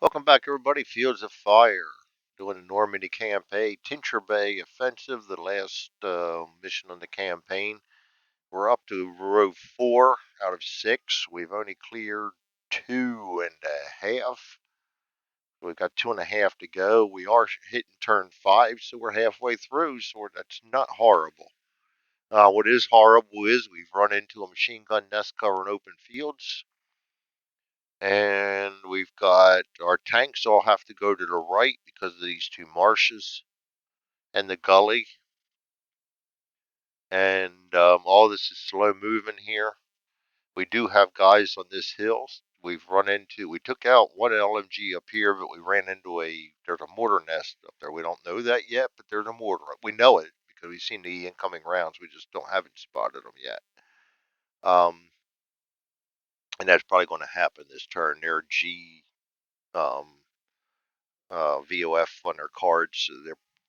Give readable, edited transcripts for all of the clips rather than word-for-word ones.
Welcome back, everybody. Fields of Fire, doing the Normandy campaign. Tinchebray offensive, the last mission on the campaign. We're up to row 4 out of 6. We've only cleared 2.5. We've got 2.5 to go. We are hitting turn 5, so we're halfway through, so that's not horrible. What is horrible is we've run into a machine gun nest cover in open fields. And we've got our tanks all have to go to the right because of these two marshes and the gully. And all this is slow moving here. We do have guys on this hill. We took out one LMG up here, but we ran into there's a mortar nest up there. We don't know that yet, but there's a mortar. We know it because we've seen the incoming rounds. We just haven't spotted them yet. And that's probably going to happen this turn. They're um, VOF on their cards. So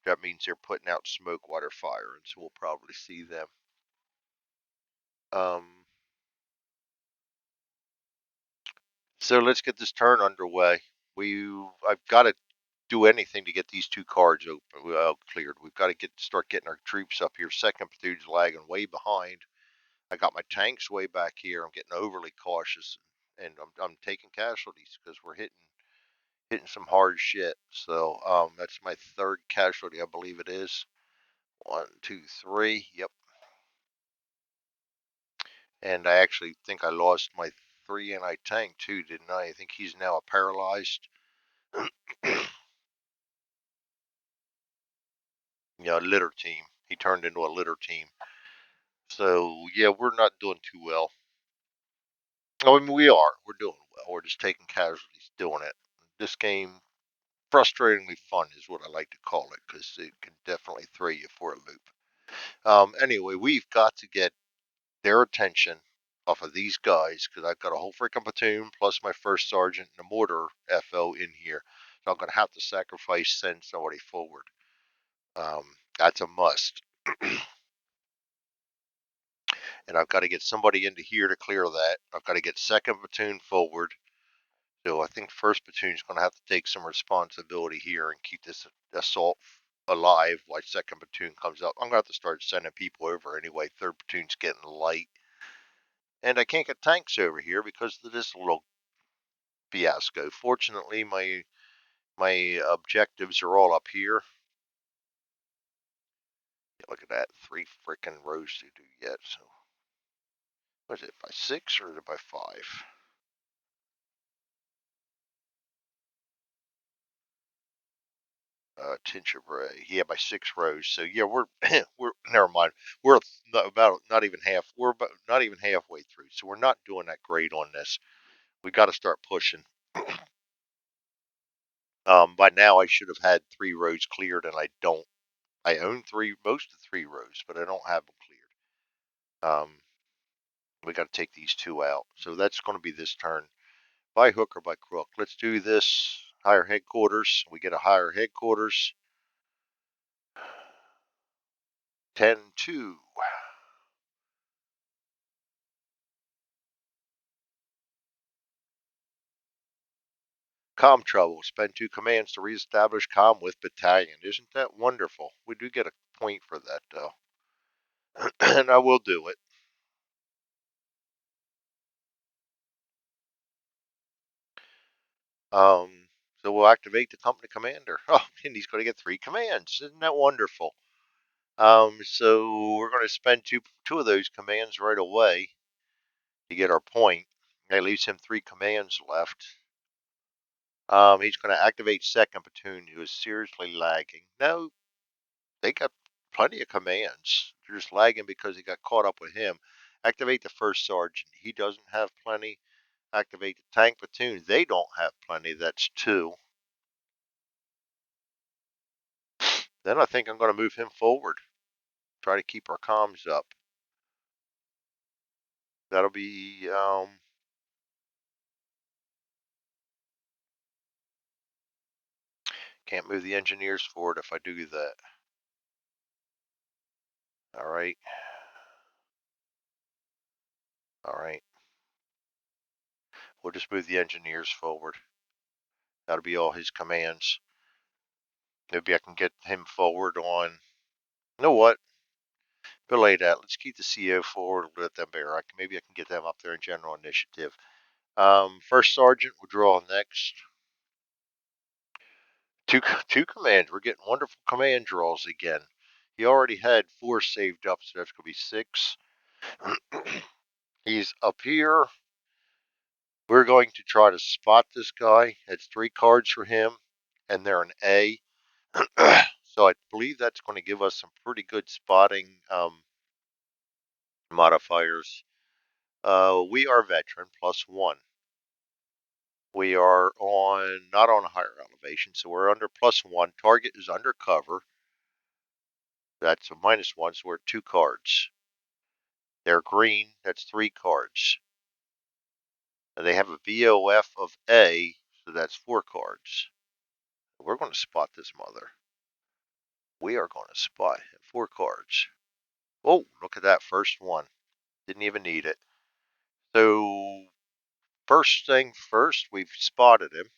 that means they're putting out smoke, water, fire, and so we'll probably see them. Um, so let's get this turn underway. I've got to do anything to get these two cards open, cleared. We've got to start getting our troops up here. Second platoon's lagging way behind. I got my tanks way back here. I'm getting overly cautious, and I'm taking casualties because we're hitting some hard shit. So that's my third casualty, I believe it is. 1, 2, 3. Yep. And I actually think I lost my 3 anti-tank too, didn't I? I think he's now a paralyzed. Litter team. He turned into a litter team. So yeah, we're not doing too well. Oh, I mean, we are. We're doing well. We're just taking casualties doing it. This game, frustratingly fun is what I like to call it, because it can definitely throw you for a loop. Anyway, we've got to get their attention off of these guys, because I've got a whole freaking platoon plus my first sergeant and a mortar FO in here. So I'm going to have to send somebody forward. That's a must. And I've got to get somebody into here to clear that. I've got to get second platoon forward. So I think first platoon is going to have to take some responsibility here and keep this assault alive while second platoon comes up. I'm going to have to start sending people over anyway. Third platoon's getting light. And I can't get tanks over here because of this little fiasco. Fortunately, my objectives are all up here. Yeah, look at that, 3 freaking rows to do yet. So, what is it, by 6 or is it by 5? Tinchebray, yeah, by 6 rows. So yeah, we're we're never mind. We're about not even half. We're about not even halfway through. So we're not doing that great on this. We got to start pushing. By now I should have had 3 rows cleared, and I don't. I own most of 3 rows, but I don't have them cleared. We got to take these 2 out. So that's going to be this turn, by hook or by crook. Let's do this. Higher headquarters. We get a higher headquarters. 10-2. Com trouble. Spend 2 commands to reestablish com with battalion. Isn't that wonderful? We do get a point for that, though. And I will do it. So we'll activate the company commander. Oh, and he's going to get 3 commands. Isn't that wonderful? So we're going to spend two of those commands right away to get our point. That leaves him 3 commands left. He's going to activate second platoon, who is seriously lagging. No, they got plenty of commands. They're just lagging because he got caught up with him. Activate the first sergeant. He doesn't have plenty. Activate the tank platoon. They don't have plenty. That's 2. Then I think I'm going to move him forward. Try to keep our comms up. That'll be can't move the engineers forward if I do that. All right. All right. We'll just move the engineers forward. That'll be all his commands. Maybe I can get him forward on. You know what? Belay that. Let's keep the CO forward. Let them bear. Maybe I can get them up there in general initiative. First sergeant will draw next. Two commands. We're getting wonderful command draws again. He already had 4 saved up, so that's going to be 6. He's up here. We're going to try to spot this guy. It's 3 cards for him, and they're an A. So I believe that's going to give us some pretty good spotting modifiers. We are veteran +1. We are not on a higher elevation, so we're under +1. Target is undercover. That's a -1, so we're at 2 cards. They're green. That's 3 cards. And they have a VOF of A, so that's 4 cards. We're going to spot this mother. We are going to spot him. 4 cards. Oh, look at that first one. Didn't even need it. So, first thing first, we've spotted him.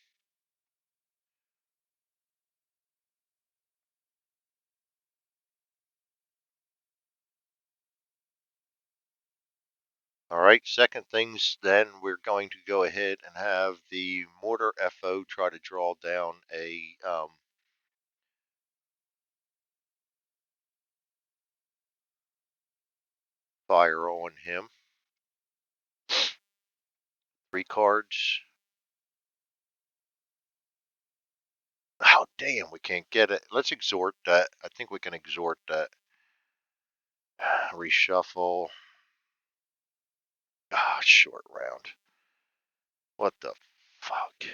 All right, second things, then we're going to go ahead and have the mortar FO try to draw down a fire on him. 3 cards. Oh, damn, we can't get it. Let's exhort that. I think we can exhort that. Reshuffle. Ah, short round. What the fuck?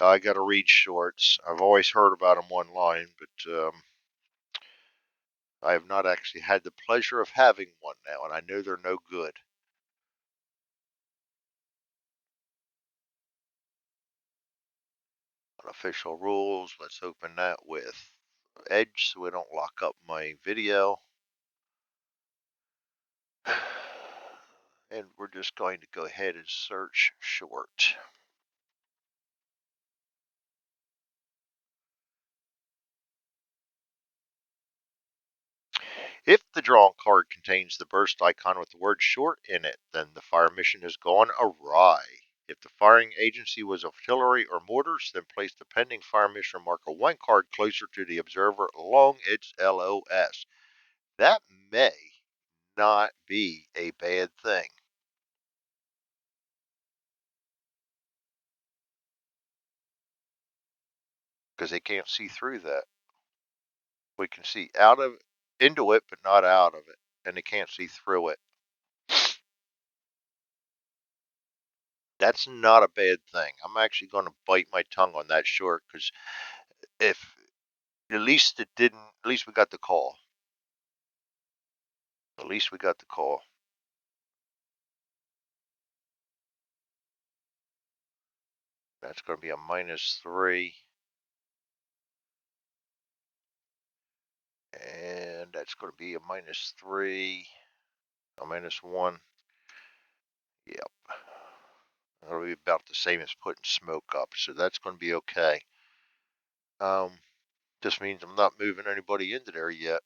I gotta read shorts. I've always heard about them online, but I have not actually had the pleasure of having one now, and I know they're no good. Unofficial rules. Let's open that with Edge so we don't lock up my video. And we're just going to go ahead and search short. If the drawn card contains the burst icon with the word short in it, then the fire mission has gone awry. If the firing agency was artillery or mortars, then place the pending fire mission marker 1 card closer to the observer along its LOS. That may not be a bad thing. Because they can't see through that. We can see into it, but not out of it. And they can't see through it. That's not a bad thing. I'm actually going to bite my tongue on that short because if at least it didn't, at least we got the call. At least we got the call. That's going to be a -3. And that's going to be a -3. A -1. Yep. That'll be about the same as putting smoke up. So that's going to be okay. Just means I'm not moving anybody into there yet.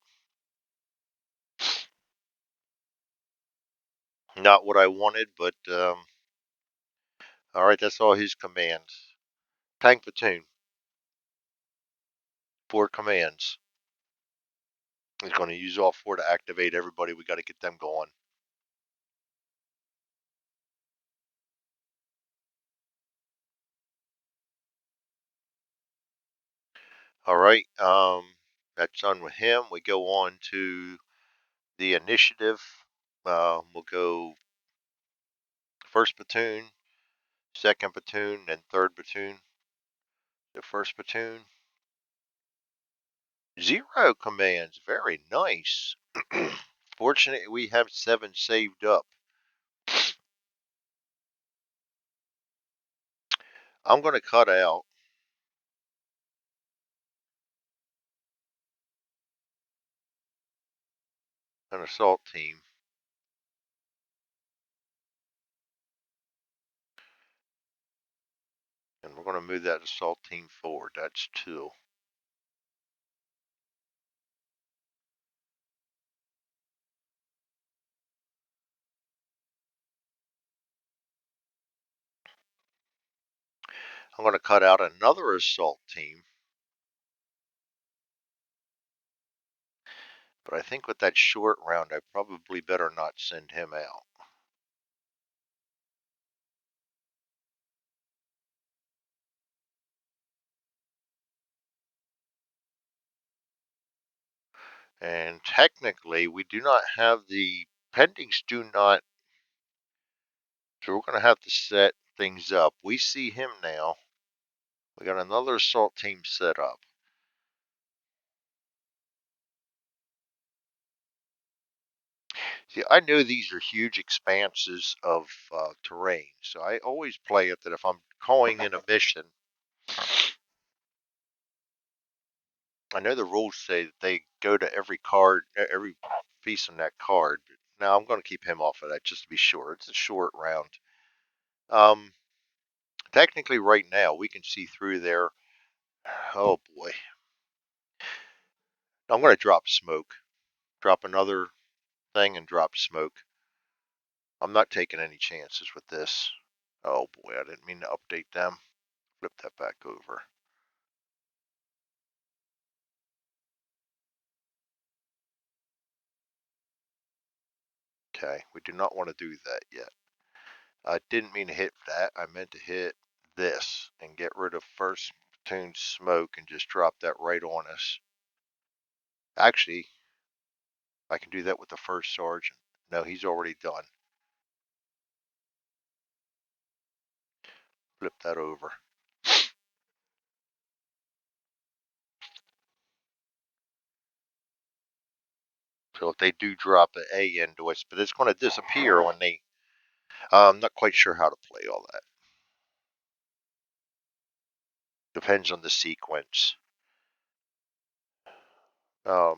Not what I wanted, but all right, that's all his commands. Tank platoon, 4 commands. He's going to use all 4 to activate everybody. We got to get them going. All right, that's done with him. We go on to the initiative. We'll go first platoon, second platoon, and third platoon. The first platoon, 0 commands. Very nice. Fortunately, we have 7 saved up. I'm going to cut out an assault team. We're going to move that assault team forward. That's 2. I'm going to cut out another assault team. But I think with that short round, I probably better not send him out. And technically, we do not have the pendings do not. So we're going to have to set things up. We see him now. We got another assault team set up. See, I know these are huge expanses of terrain, so I always play it that if I'm calling in a mission, I know the rules say that they go to every card, every piece on that card. But now I'm going to keep him off of that just to be sure. It's a short round. Um, Technically, right now we can see through there. Oh boy, I'm going to drop smoke. Drop another thing and drop smoke. I'm not taking any chances with this. Oh boy, I didn't mean to update them. Flip that back over. Okay, we do not want to do that yet. I didn't mean to hit that. I meant to hit this and get rid of first platoon smoke and just drop that right on us. Actually, I can do that with the first sergeant. No, he's already done. Flip that over. So if they do drop an A into us, but it's going to disappear when they. I'm not quite sure how to play all that. Depends on the sequence. Because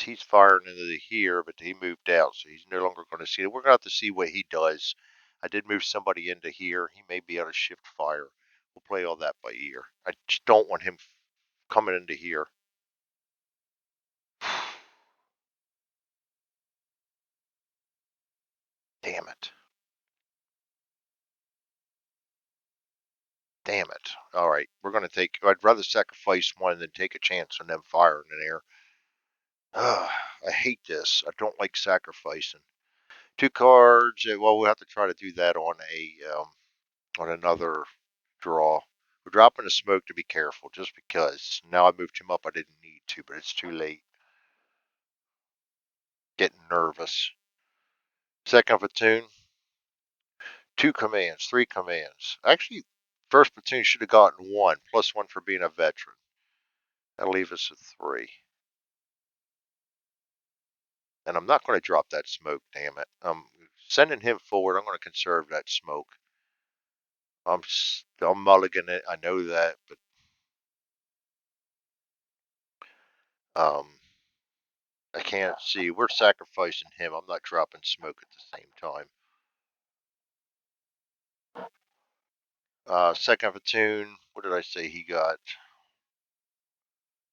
he's firing into here, but he moved out, so he's no longer going to see it. We're going to have to see what he does. I did move somebody into here. He may be able to shift fire. We'll play all that by ear. I just don't want him coming into here. Damn it. Damn it. All right, we're going to take. I'd rather sacrifice one than take a chance on them firing in there. I hate this. I don't like sacrificing. 2 cards. Well, we'll have to try to do that on another draw. We're dropping a smoke to be careful, just because. Now I moved him up. I didn't need to, but it's too late. Getting nervous. Second platoon. 2 commands. 3 commands. Actually, first platoon should have gotten 1, plus 1 for being a veteran. That'll leave us at 3. And I'm not going to drop that smoke, damn it. I'm sending him forward. I'm going to conserve that smoke. I'm mulliganing it. I know that, but I can't see. We're sacrificing him. I'm not dropping smoke at the same time. Second platoon, what did I say he got?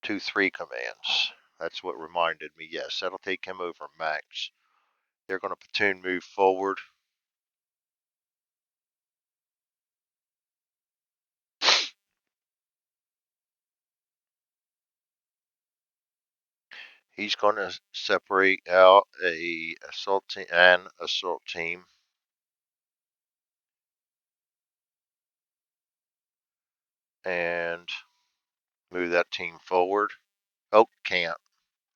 2, 3 commands. That's what reminded me. Yes, that'll take him over max. They're going to platoon move forward. He's going to separate out an assault team. And move that team forward. Oh, can't.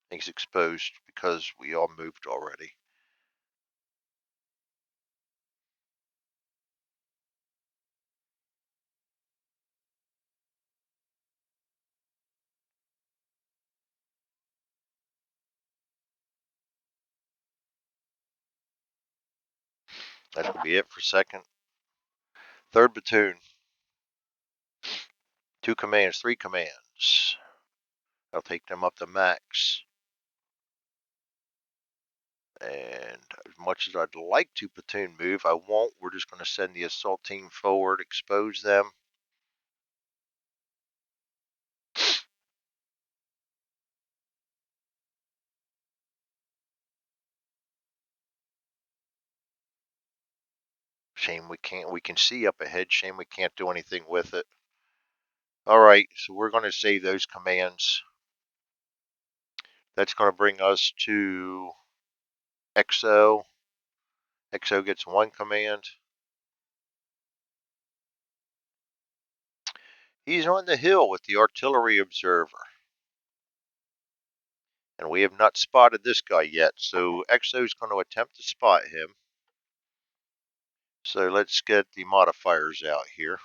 He's exposed because we all moved already. That's going to be it for second. Third platoon. 2 commands, 3 commands. I'll take them up to max. And as much as I'd like to platoon move, I won't. We're just going to send the assault team forward, expose them. Shame we can't. We can see up ahead. Shame we can't do anything with it. All right, so we're going to save those commands. That's going to bring us to XO. XO gets one command. He's on the hill with the artillery observer. And we have not spotted this guy yet, so XO is going to attempt to spot him. So let's get the modifiers out here.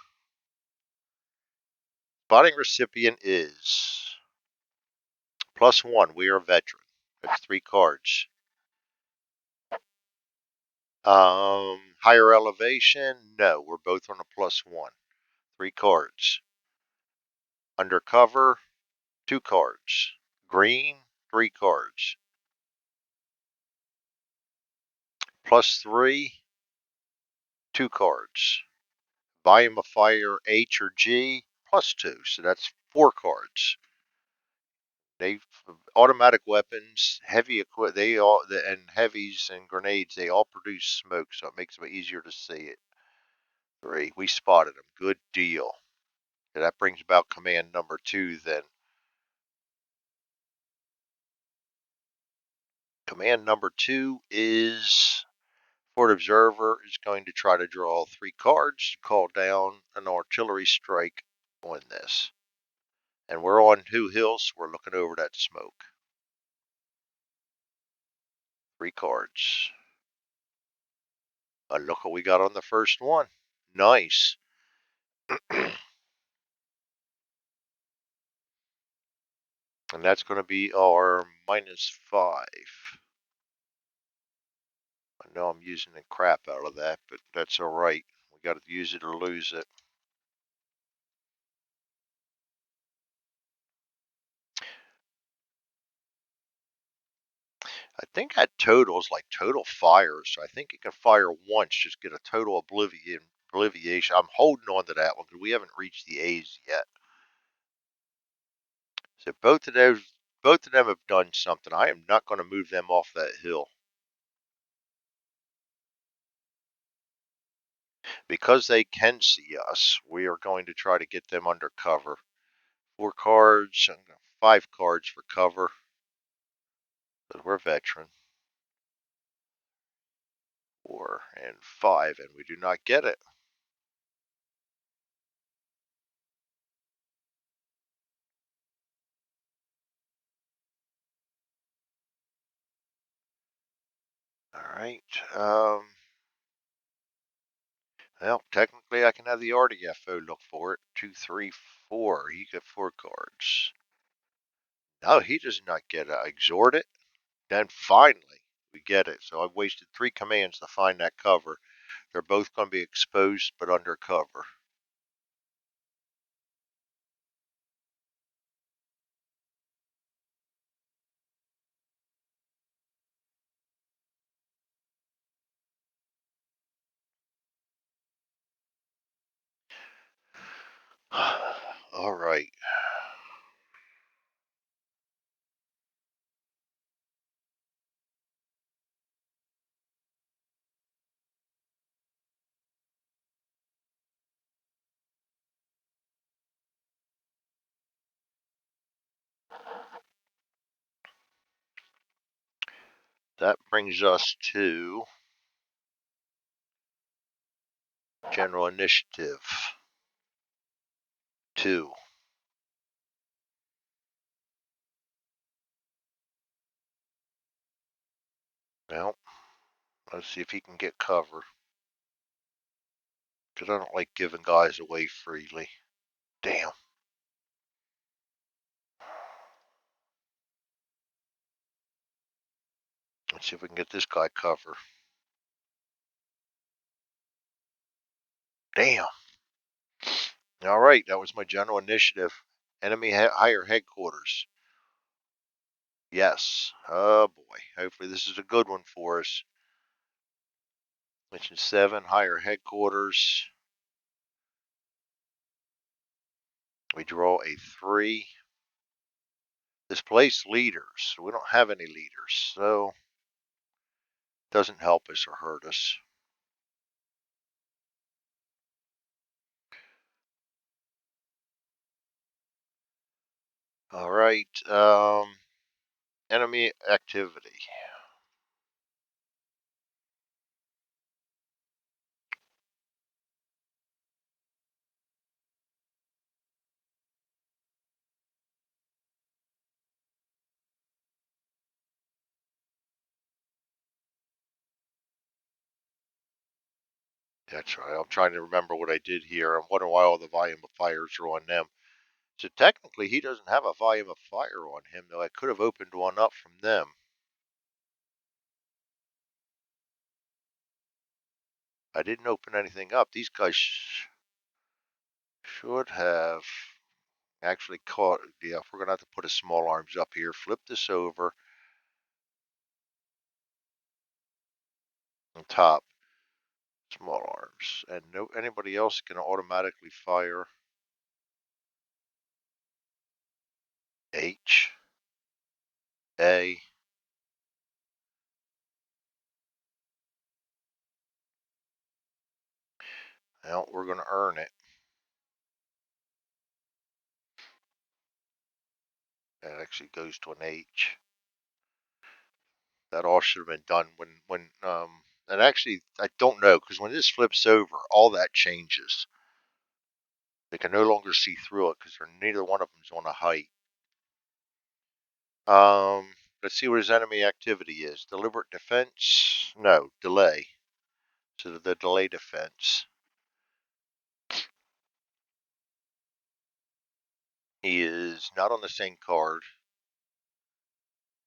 Spotting recipient is +1. We are a veteran. That's 3 cards. Higher elevation? No, we're both on a +1. 3 cards. Undercover? 2 cards. Green? 3 cards. +3? 2 cards. Volume of fire H or G? +2. So that's 4 cards. They automatic weapons, heavy equip. They all and heavies and grenades. They all produce smoke, so it makes it easier to see it. 3. We spotted them. Good deal. And that brings about command number 2 then. Command number 2 is Fort Observer is going to try to draw 3 cards to call down an artillery strike on this. And we're on 2 hills, so we're looking over that smoke. 3 cards. Look what we got on the first one. Nice. And that's going to be our -5. I know I'm using the crap out of that, but that's all right. We got to use it or lose it. I think that total is like total fire, so I think you can fire once, just get a total obliviation. I'm holding on to that one because we haven't reached the A's yet. So both of them have done something. I am not going to move them off that hill. Because they can see us, we are going to try to get them under cover. 4 cards, 5 cards for cover. But we're veteran. 4 and 5, and we do not get it. All right. Well, technically, I can have the RDFO look for it. 2, 3, 4. He got 4 cards. No, he does not get it. Exhort it. Then finally, we get it. So I've wasted 3 commands to find that cover. They're both going to be exposed, but under cover. All right. That brings us to General Initiative 2. Well, let's see if he can get cover. Because I don't like giving guys away freely. Damn. Let's see if we can get this guy cover. Damn. All right, that was my general initiative. Enemy higher headquarters. Yes. Oh boy. Hopefully this is a good one for us. Mission 7, higher headquarters. We draw a 3. Displace leaders. We don't have any leaders, so it doesn't help us or hurt us. All right. Enemy activity. That's right. I'm trying to remember what I did here. I'm wondering why all the volume of fires are on them. So technically, he doesn't have a volume of fire on him, though I could have opened one up from them. I didn't open anything up. These guys should have actually caught. Yeah, if we're going to have to put a small arms up here, flip this over on top. Small arms. And no anybody else can automatically fire H, A. Well, we're going to earn it. It actually goes to an H. That all should have been done and actually I don't know because when this flips over, all that changes. They can no longer see through it because neither one of them is on a height. Let's see what his enemy activity is. Deliberate defense? No, delay. So the delay defense. He is not on the same card.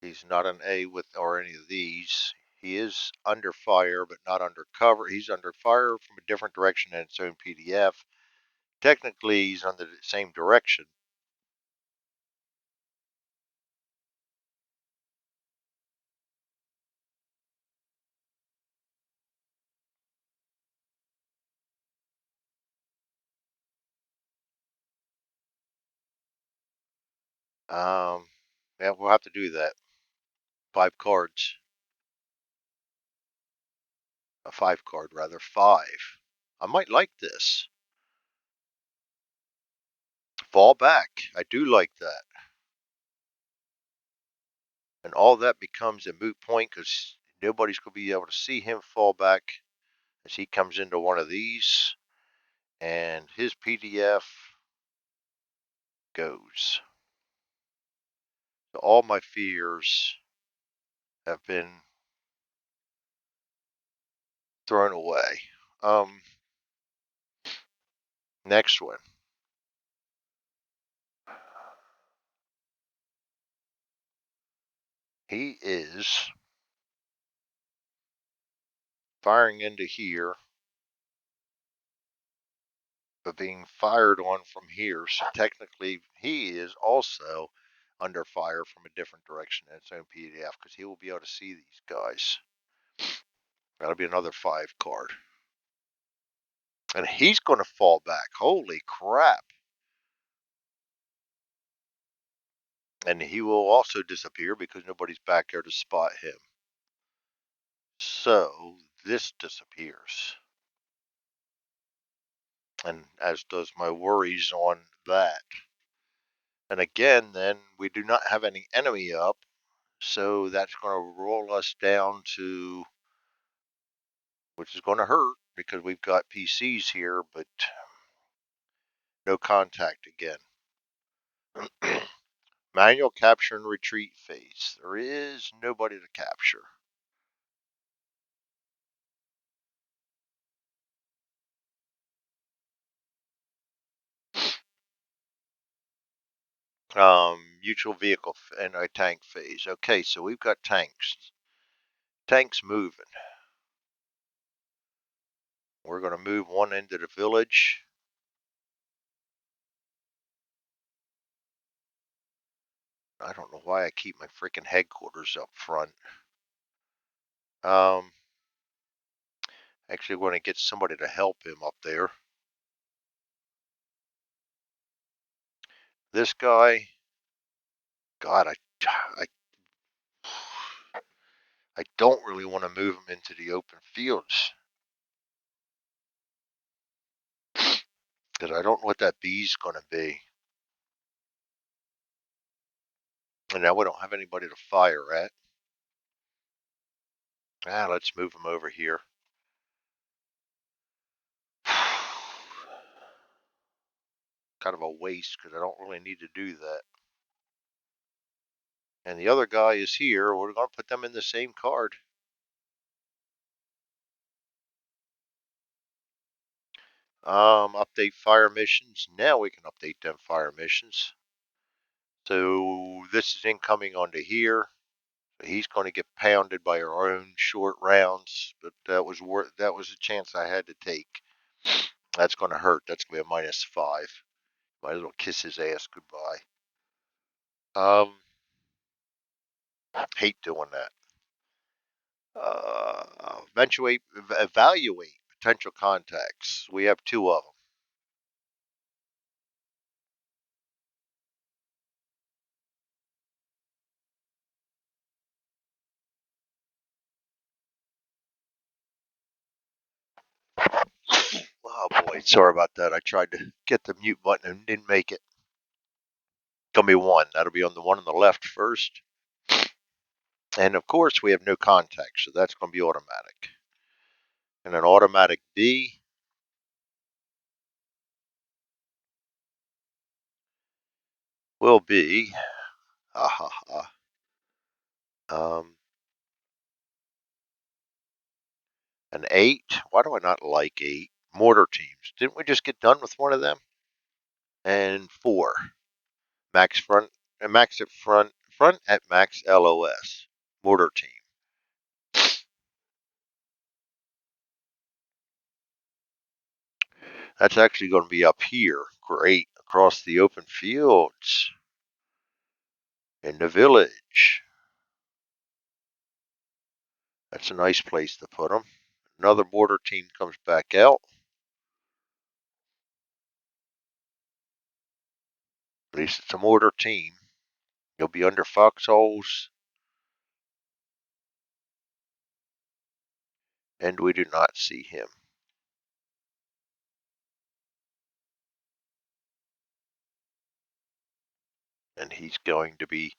He's not an A with or any of these. He is under fire, but not under cover. He's under fire from a different direction than its own PDF. Technically, he's under the same direction. Yeah, we'll have to do that. 5 cards. A 5 card, rather. 5. I might like this. Fall back. I do like that. And all that becomes a moot point because nobody's going to be able to see him fall back as he comes into one of these. And his PDF goes. So all my fears have been thrown away. Next one. He is firing into here, but being fired on from here. So technically, he is also under fire from a different direction in its own PDF because he will be able to see these guys. That'll be another 5 card. And he's going to fall back. Holy crap. And he will also disappear because nobody's back there to spot him. So this disappears. And as does my worries on that. And again, then we do not have any enemy up. So that's going to roll us down to, which is going to hurt because we've got PCs here, but no contact again. Manual capture and retreat phase. There is nobody to capture. Mutual vehicle and a tank phase. Okay, so we've got tanks. Tanks moving. We're going to move one into the village. I don't know why I keep my freaking headquarters up front. Actually, want to get somebody to help him up there. This guy, God, I don't really want to move him into the open fields because I don't know what that bee's going to be. And now we don't have anybody to fire at. Let's move him over here. Kind of a waste because I don't really need to do that. And the other guy is here. We're going to put them in the same card. Update fire missions. Now we can update them fire missions. So this is incoming onto here. He's going to get pounded by our own short rounds, but that was a chance I had to take. That's going to hurt. That's going to be a -5. Might as well kiss his ass goodbye. Hate doing that. Evaluate potential contacts. We have 2 of them. Oh boy, sorry about that. I tried to get the mute button and didn't make it. Gonna be 1. That'll be on the one on the left first. And of course, we have no contact, so that's going to be automatic. And an automatic B will be, an 8. Why do I not like 8? Mortar teams. Didn't we just get done with one of them? And 4. Max front, max at front at max LOS. Mortar team. That's actually going to be up here. Great. Across the open fields. In the village. That's a nice place to put them. Another mortar team comes back out. At least it's a mortar team. You'll be under foxholes. And we do not see him. And he's going to be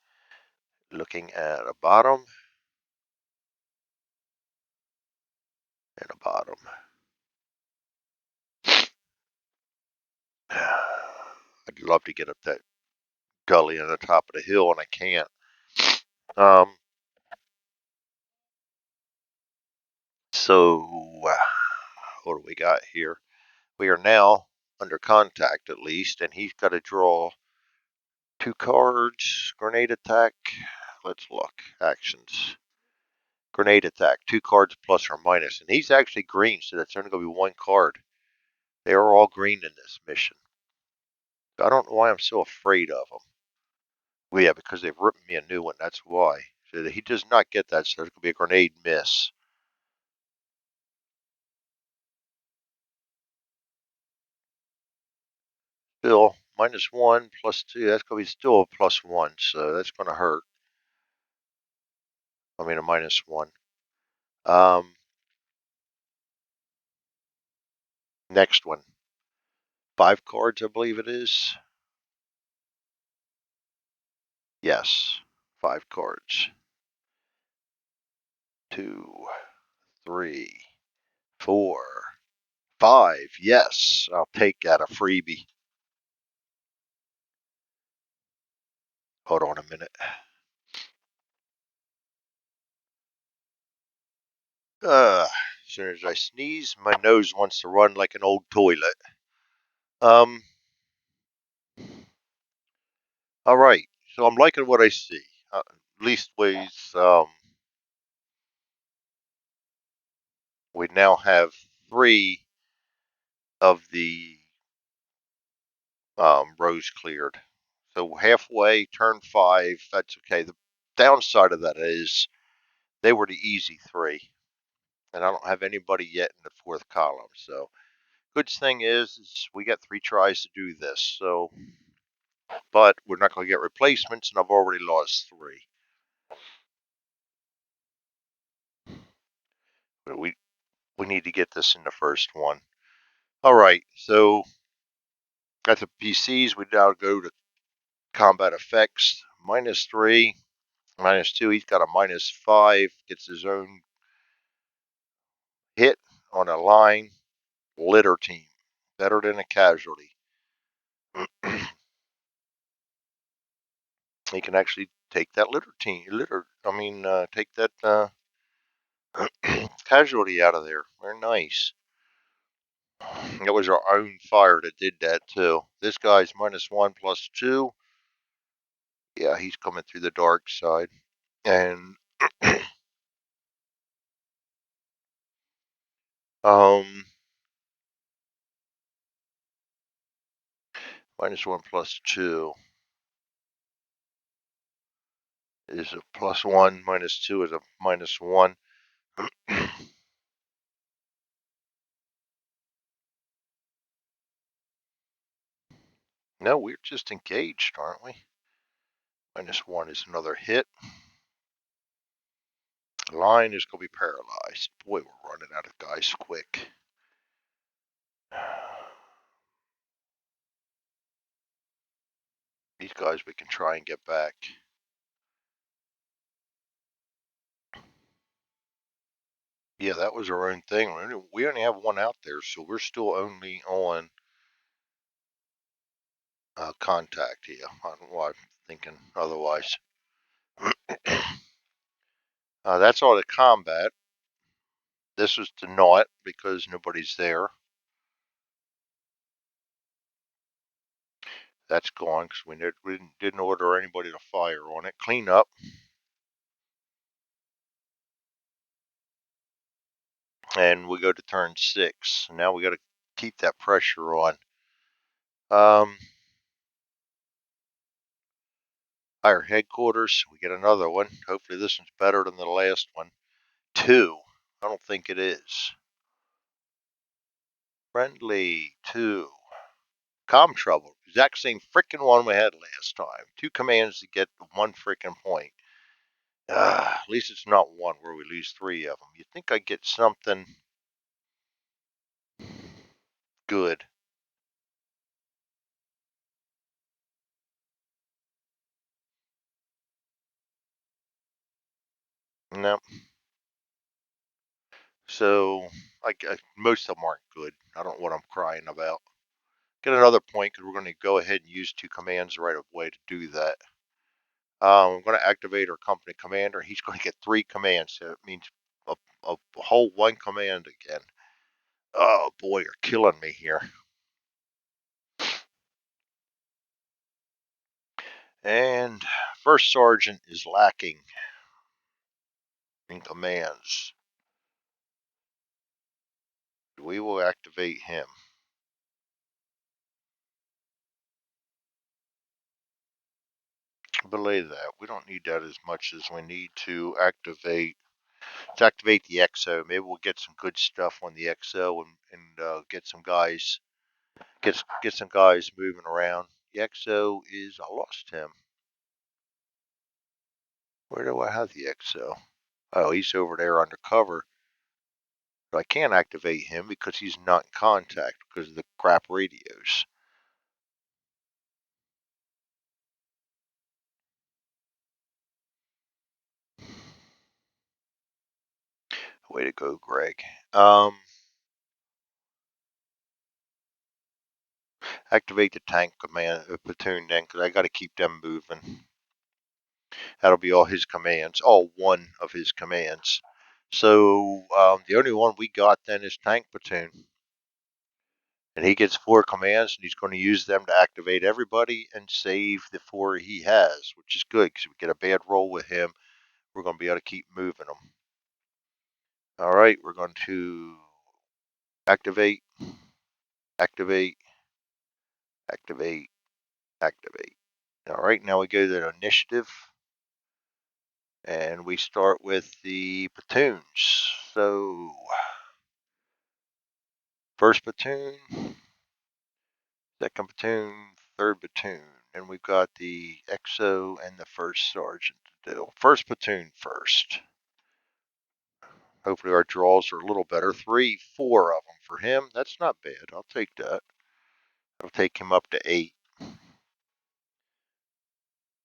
looking at a bottom and a bottom. I'd love to get up that gully on the top of the hill, and I can't. So, what do we got here? We are now under contact, at least, and he's got to draw 2 cards. Grenade attack. Let's look. Actions. Grenade attack. 2 cards plus or minus. And he's actually green, so that's only going to be 1 card. They are all green in this mission. I don't know why I'm so afraid of them. Well, yeah, because they've ripped me a new one. That's why. So he does not get that, so there's going to be a grenade miss. Still, -1 plus 2. That's going to be still a +1, so that's going to hurt. I mean, a -1. Next one. 5 cards, I believe it is. Yes, 5 cards. 2, 3, 4, 5. Yes, I'll take that, a freebie. Hold on a minute. As soon as I sneeze, my nose wants to run like an old toilet. All right, so I'm liking what I see. Leastways, we now have 3 of the rows cleared. So halfway, turn 5, that's okay. The downside of that is they were the easy 3. And I don't have anybody yet in the 4th column. So good thing is we got 3 tries to do this. So, but we're not going to get replacements, and I've already lost 3. But we need to get this in the first one. All right, so got the PCs. We now go to combat effects. -3, -2. He's got a -5. Gets his own hit on a line. Litter team. Better than a casualty. He can actually take that take that casualty out of there. Very nice. It was our own fire that did that too. This guy's -1 +2. Yeah, he's coming through the dark side. And um -1 +2 is a +1. -2 is a -1. No, we're just engaged, aren't we? -1 is another hit. Line is going to be paralyzed. Boy, we're running out of guys quick. These guys we can try and get back. Yeah, that was our own thing. We only have one out there, so we're still only on contact here. I don't know why I'm thinking otherwise. That's all the combat. This was to not because nobody's there. That's gone because we didn't order anybody to fire on it. Clean up. And we go to turn 6. Now we got to keep that pressure on. Higher headquarters. We get another one. Hopefully this one's better than the last one. 2. I don't think it is. Friendly 2. Com trouble. Exact same freaking one we had last time. 2 commands to get 1 freaking point. At least it's not 1 where we lose 3 of them. You'd think I'd get something good. No. So, most of them aren't good. I don't know what I'm crying about. Get another point because we're going to go ahead and use 2 commands right away to do that. I'm going to activate our company commander. He's going to get 3 commands. So it means a whole 1 command again. Oh boy, you're killing me here. And First Sergeant is lacking in commands. We will activate him. Belay that. We don't need that as much as we need to activate the XO. Maybe we'll get some good stuff on the XO and get some guys moving around. The XO is I lost him. Where do I have the XO? Oh, he's over there undercover. But I can't activate him because he's not in contact because of the crap radios. Way to go, Greg. Activate the tank command platoon then because I got to keep them moving. That'll be all his commands, all 1 of his commands. So the only one we got then is tank platoon. And he gets 4 commands, and he's going to use them to activate everybody and save the 4 he has, which is good because if we get a bad roll with him, we're going to be able to keep moving them. All right, we're going to activate, activate, activate, activate. All right, now we go to the initiative, and we start with the platoons. So, first platoon, second platoon, third platoon, and we've got the XO and the first sergeant to do. First platoon first. Hopefully our draws are a little better. 3, 4 of them for him. That's not bad. I'll take that. I'll take him up to 8.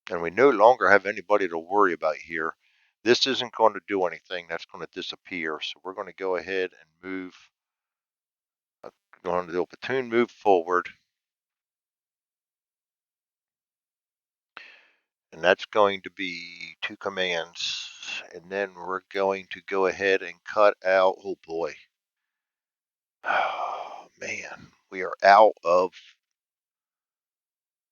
And we no longer have anybody to worry about here. This isn't going to do anything. That's going to disappear. So we're going to go ahead and move. Going to do a platoon move forward. And that's going to be 2 commands. And then we're going to go ahead and cut out. Oh boy. Oh man. We are out of.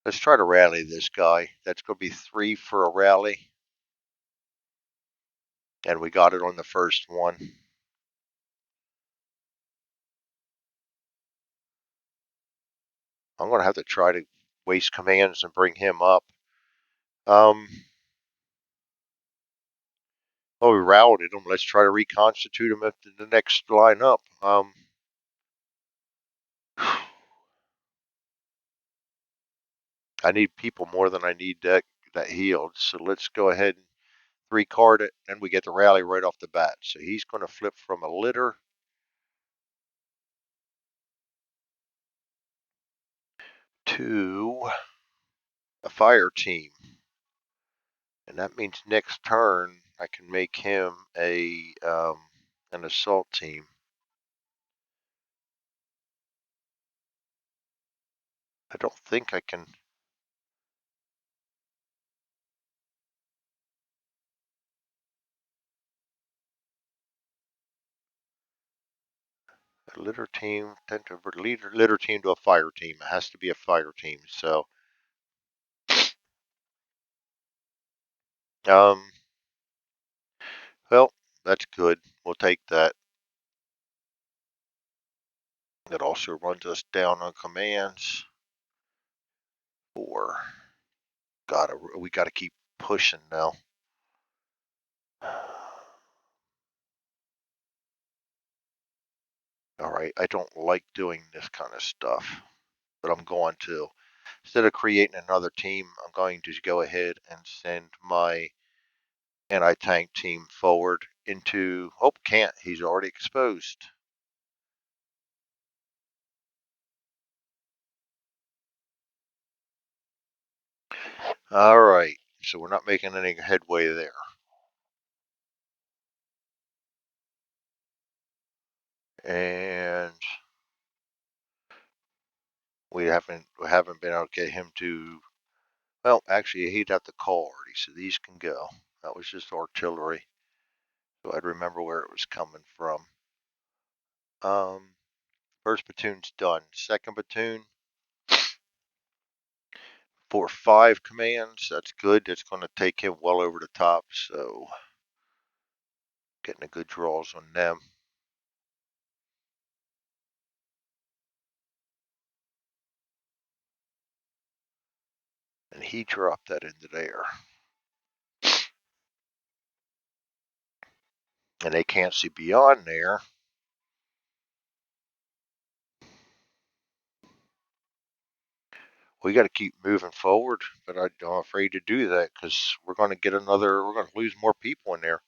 Let's try to rally this guy. That's going to be 3 for a rally. And we got it on the first one. I'm going to have to try to waste commands and bring him up. Um, we routed him. Let's try to reconstitute him at the next line up. I need people more than I need that healed. So let's go ahead and 3-card it, and we get the rally right off the bat. So he's going to flip from a litter to a fire team. And that means next turn I can make him an assault team. I don't think I can. A litter team, litter team to a fire team. It has to be a fire team. So, um, well, that's good. We'll take that. It also runs us down on commands. 4. We gotta keep pushing now. All right, I don't like doing this kind of stuff, but I'm going to. Instead of creating another team, I'm going to go ahead and send my anti-tank team forward into. Oh, can't. He's already exposed. All right, so we're not making any headway there. And we haven't been able to get him to. Well, actually, he'd have to call already, so these can go. That was just artillery, so I'd remember where it was coming from. First platoon's done. Second platoon for 5 commands. That's good. That's going to take him well over the top. So getting a good draws on them. And he dropped that into there. And they can't see beyond there. We got to keep moving forward, but I'm afraid to do that because we're going to get another. We're going to lose more people in there.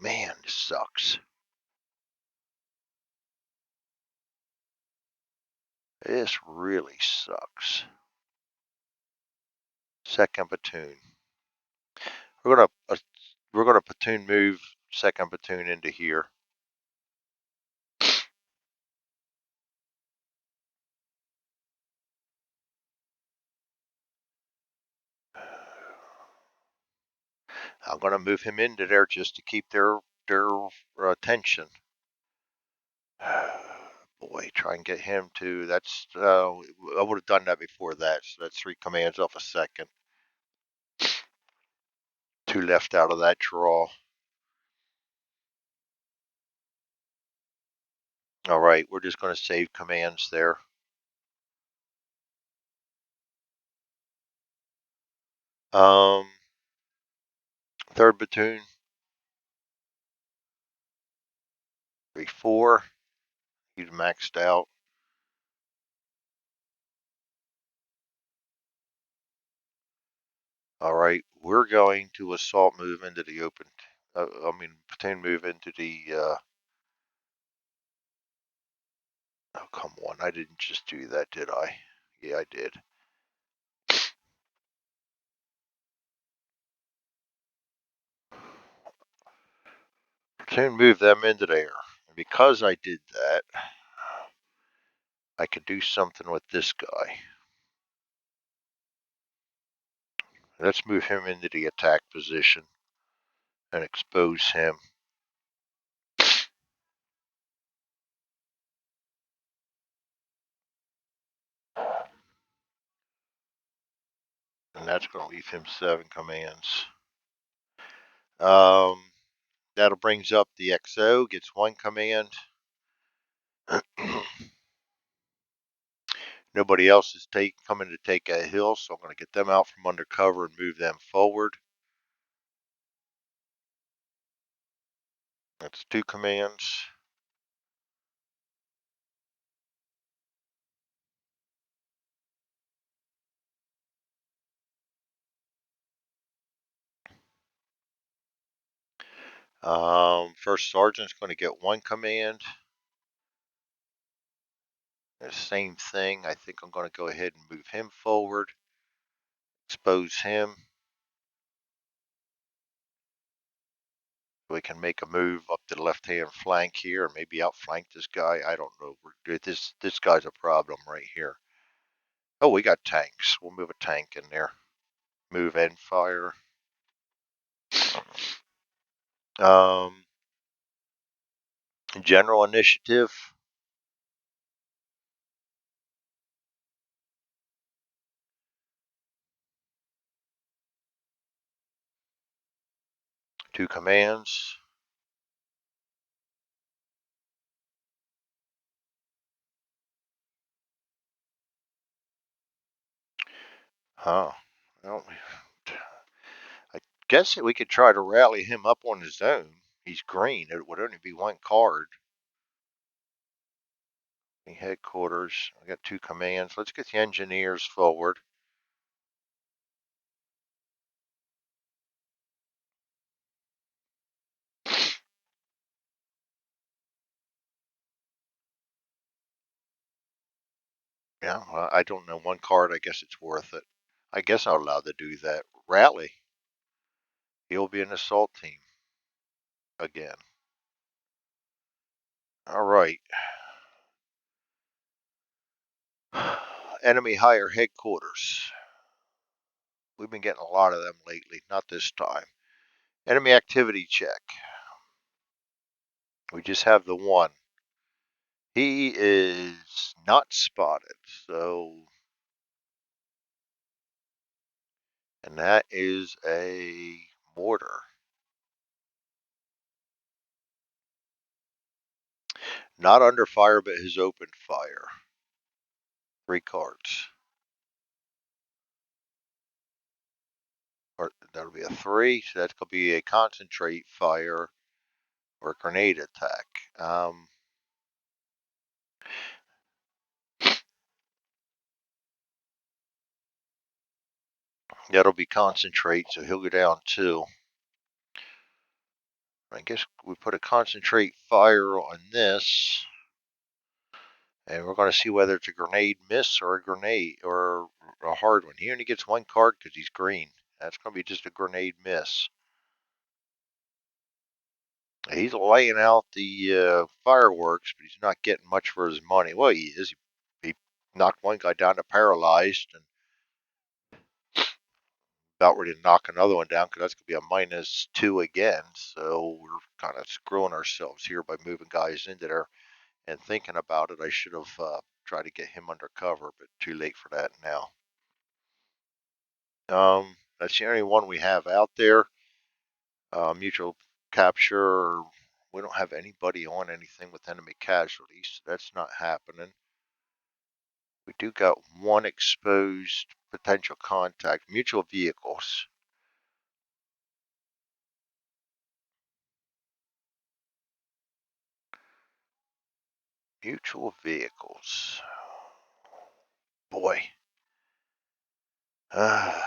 Man, this sucks. This really sucks. Second platoon. We're gonna we're gonna platoon move second platoon into here. I'm gonna move him into there just to keep their attention. Boy, try and get him to. That's I would have done that before that. So that's 3 commands off a second. 2 left out of that draw. All right, we're just going to save commands there. Um, third platoon, 3-4. He's maxed out. All right, we're going to assault move into the open. Platoon move into the. Oh, come on! I didn't just do that, did I? Yeah, I did. Soon move them into there. And because I did that, I could do something with this guy. Let's move him into the attack position and expose him. And that's going to leave him 7 commands. That'll brings up the XO, gets 1 command. Nobody else is coming to take a hill, so I'm going to get them out from under cover and move them forward. That's 2 commands. First sergeant's going to get 1 command. The same thing. I think I'm going to go ahead and move him forward, expose him. We can make a move up to the left-hand flank here, and maybe outflank this guy. I don't know. This guy's a problem right here. Oh, we got tanks. We'll move a tank in there. Move and fire. General initiative. Two commands. Huh. Well, I guess we could try to rally him up on his own. He's green. It would only be 1 card. Headquarters. I got 2 commands. Let's get the engineers forward. Yeah, well, I don't know. 1 card. I guess it's worth it. I guess I'm allowed to do that. Rally. He'll be an assault team again. All right. Enemy higher headquarters. We've been getting a lot of them lately. Not this time. Enemy activity check. We just have the 1. He is not spotted, so. And that is a mortar. Not under fire, but his open fire. 3 cards. Or that'll be a 3, so that's going to be a concentrate fire or grenade attack. That'll be concentrate, so he'll go down 2. I guess we put a concentrate fire on this. And we're going to see whether it's a grenade miss or a grenade or a hard one. He only gets 1 card because he's green. That's going to be just a grenade miss. He's laying out the fireworks, but he's not getting much for his money. Well, he is. He knocked 1 guy down to paralyzed and about ready to knock another one down because that's going to be a -2 again. So we're kind of screwing ourselves here by moving guys into there and thinking about it. I should have tried to get him under cover, but too late for that now. That's the only one we have out there. Mutual capture. We don't have anybody on anything with enemy casualties. So that's not happening. We do got 1 exposed potential contact. Mutual vehicles. Mutual vehicles. Boy. I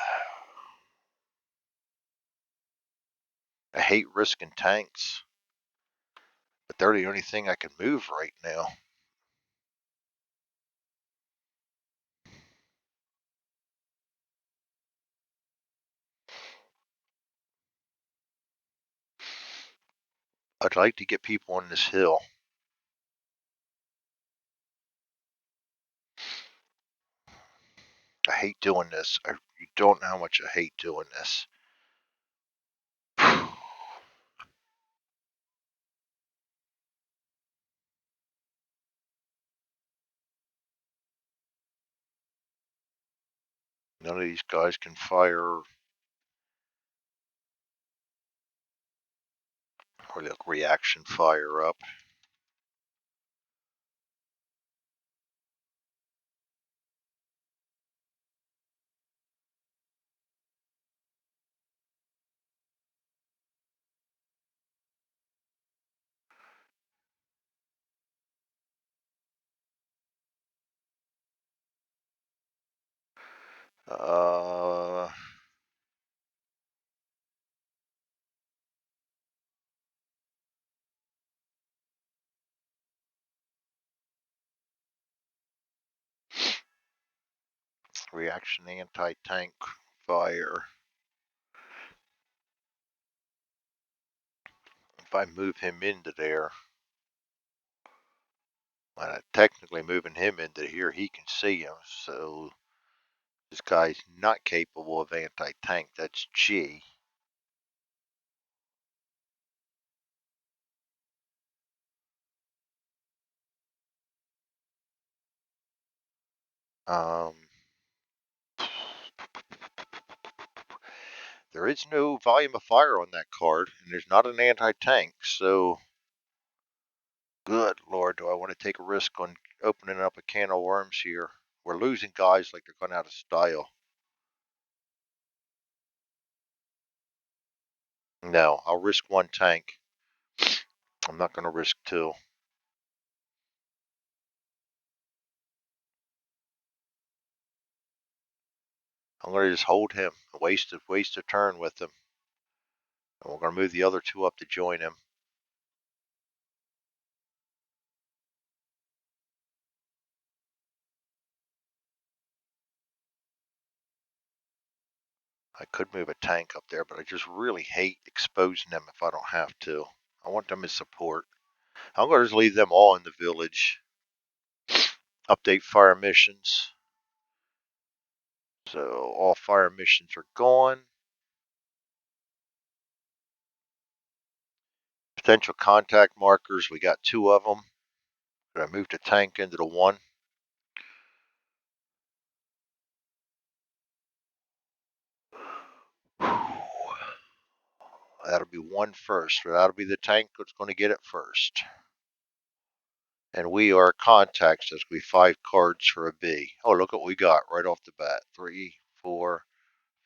hate risking tanks. But they're the only thing I can move right now. I'd like to get people on this hill. I hate doing this. You don't know how much I hate doing this. None of these guys can fire or look reaction fire up. Uh, Reaction anti-tank fire. If I move him into there, when technically moving him into here, he can see him. So this guy's not capable of anti-tank. That's G. Um, there is no volume of fire on that card, and there's not an anti-tank. So, good Lord, do I want to take a risk on opening up a can of worms here? We're losing guys like they're going out of style. No, I'll risk one tank. I'm not going to risk two. I'm going to just hold him, waste a turn with him, and we're going to move the other two up to join him. I could move a tank up there, but I just really hate exposing them if I don't have to. I want them as support. I'm going to just leave them all in the village. Update fire missions. So all fire missions are gone. Potential contact markers, we got two of them. I moved a tank into the one. That'll be one first. So that'll be the tank that's going to get it first. And we are contacts. That's going to be 5 cards for a B. Oh, look what we got right off the bat. 3, 4,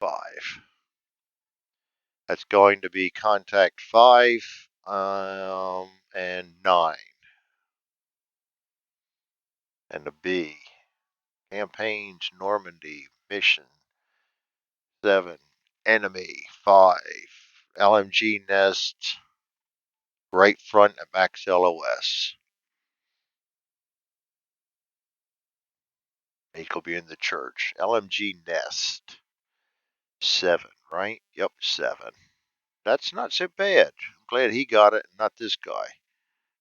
5. That's going to be contact 5 and 9. And the B. Campaigns, Normandy, mission 7. Enemy 5. LMG nest, right front at max LOS. He could be in the church. LMG nest 7, right? Yep, 7. That's not so bad. I'm glad he got it and not this guy.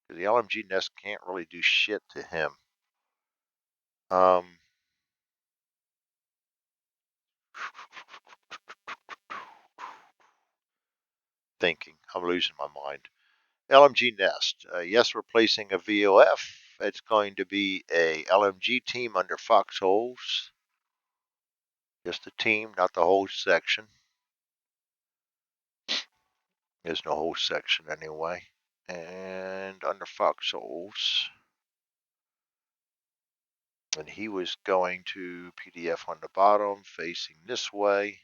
Because the LMG nest can't really do shit to him. Thinking. I'm losing my mind. LMG nest. Yes, replacing a VOF. It's going to be a LMG team under foxholes. Just a team, not the whole section. There's no whole section anyway. And under foxholes. And he was going to PDF on the bottom, facing this way.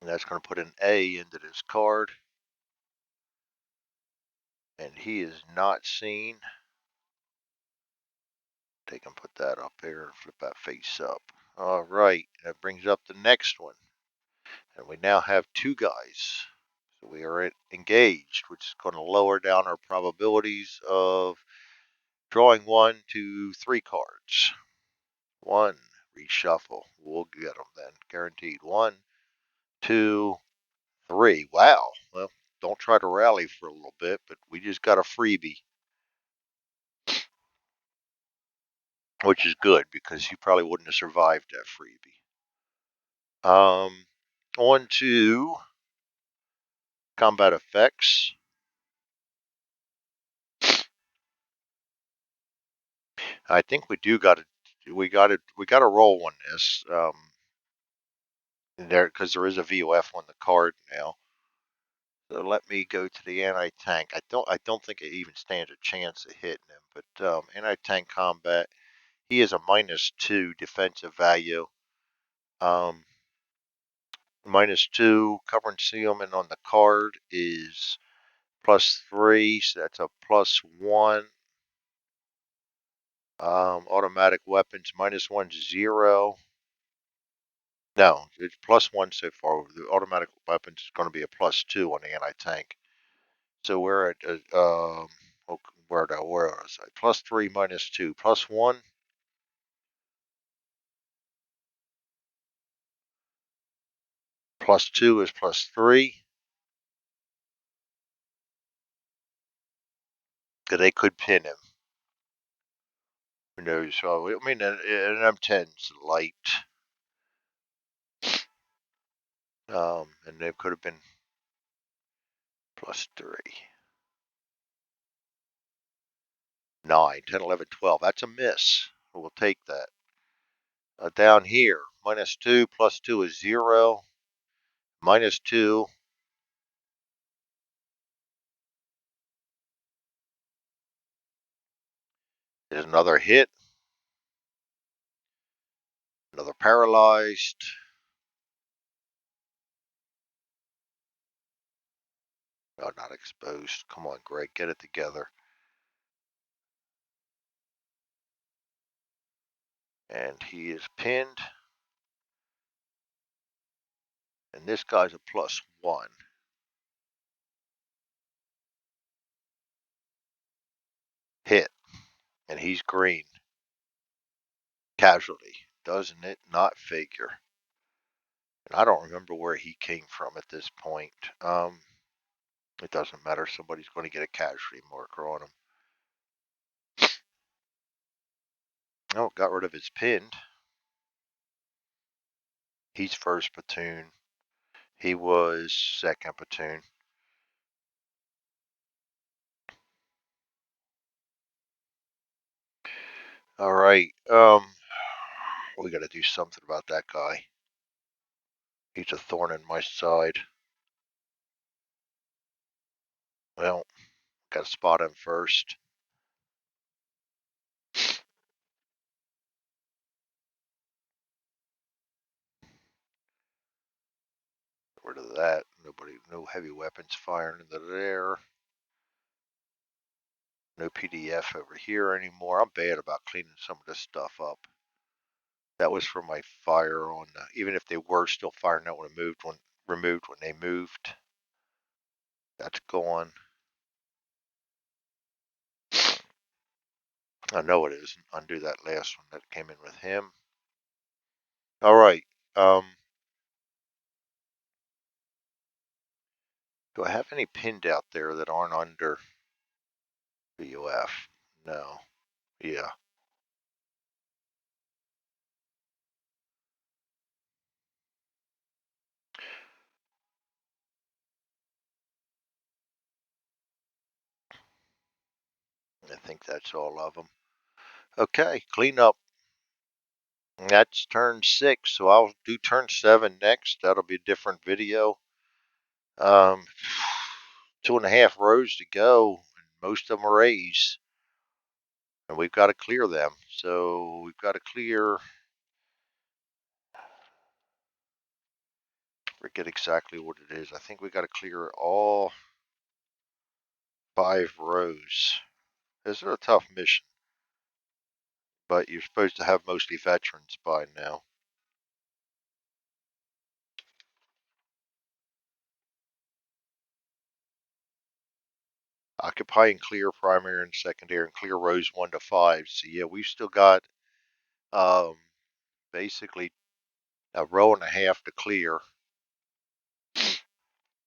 And that's going to put an A into this card. And he is not seen. Take and put that up here and flip that face up. All right, that brings up the next one. And we now have 2 guys. So we are engaged, which is going to lower down our probabilities of drawing 1 to 3 cards. 1, reshuffle. We'll get them then, guaranteed. 1, 2, 3. Wow. Well, don't try to rally for a little bit, but we just got a freebie, which is good because you probably wouldn't have survived that freebie. On to combat effects. I think we do got to we got to roll on this. There because there is a VOF on the card now. So let me go to the anti-tank. I don't think it even stands a chance of hitting him. But anti-tank combat, he is a -2 defensive value. Um, -2 cover and concealment on the card is +3, so that's a +1. Automatic weapons -1 0. No, it's +1 so far. The automatic weapons is going to be a +2 on the anti-tank. So we're at where was I? +3 -2 +1. +2 is +3. Because they could pin him. Who knows? So I mean, an M10's light, and they could have been +3. 9, 10, 11, 12. That's a miss. We'll take that. Down here, -2 +2 is 0. -2. There's another hit. Another paralyzed. Oh, not exposed. Come on, Greg, get it together. And he is pinned. And this guy's a +1. Hit. And he's green. Casualty. Doesn't it not figure? And I don't remember where he came from at this point. It doesn't matter. Somebody's going to get a casualty marker on him. Oh, got rid of his pinned. He's first platoon. He was second platoon. All right. We got to do something about that guy. He's a thorn in my side. Well, got to spot him first. Get rid of that. No heavy weapons firing into there. No PDF over here anymore. I'm bad about cleaning some of this stuff up. That was for my fire on, even if they were still firing out when it moved, removed when they moved. That's gone. I know it is. Undo that last one that came in with him. All right. Do I have any pinned out there that aren't under VUF? No. Yeah. I think that's all of them. Okay. Clean up. That's turn 6, so I'll do turn 7 next. That'll be a different video. 2.5 rows to go, and most of them are A's, and we've got to clear them. So we've got to clear. Forget exactly what it is. I think we got to clear all 5 rows. This is a tough mission, but you're supposed to have mostly veterans by now. Occupy and clear primary and secondary and clear rows 1 to 5. So yeah, we've still got basically a row and a half to clear.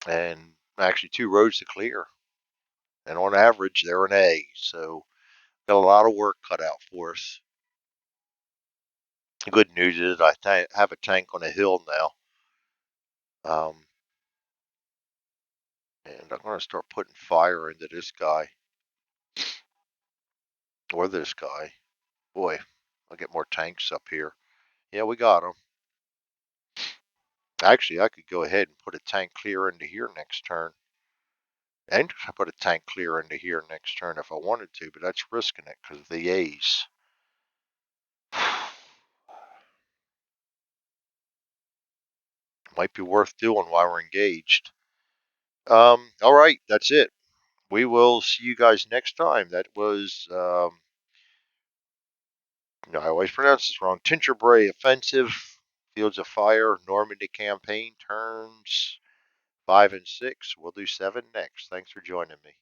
and actually 2 roads to clear. And on average, they're an A. So got a lot of work cut out for us. The good news is I have a tank on a hill now. And I'm going to start putting fire into this guy or this guy. Boy, I'll get more tanks up here. Yeah, we got them. Actually, I could go ahead and put a tank clear into here next turn. And I put a tank clear into here next turn if I wanted to, but that's risking it because of the A's. Might be worth doing while we're engaged. All right, that's it. We will see you guys next time. That was, I always pronounce this wrong. Tinchebray Offensive, Fields of Fire, Normandy Campaign, turns 5 and 6. We'll do 7 next. Thanks for joining me.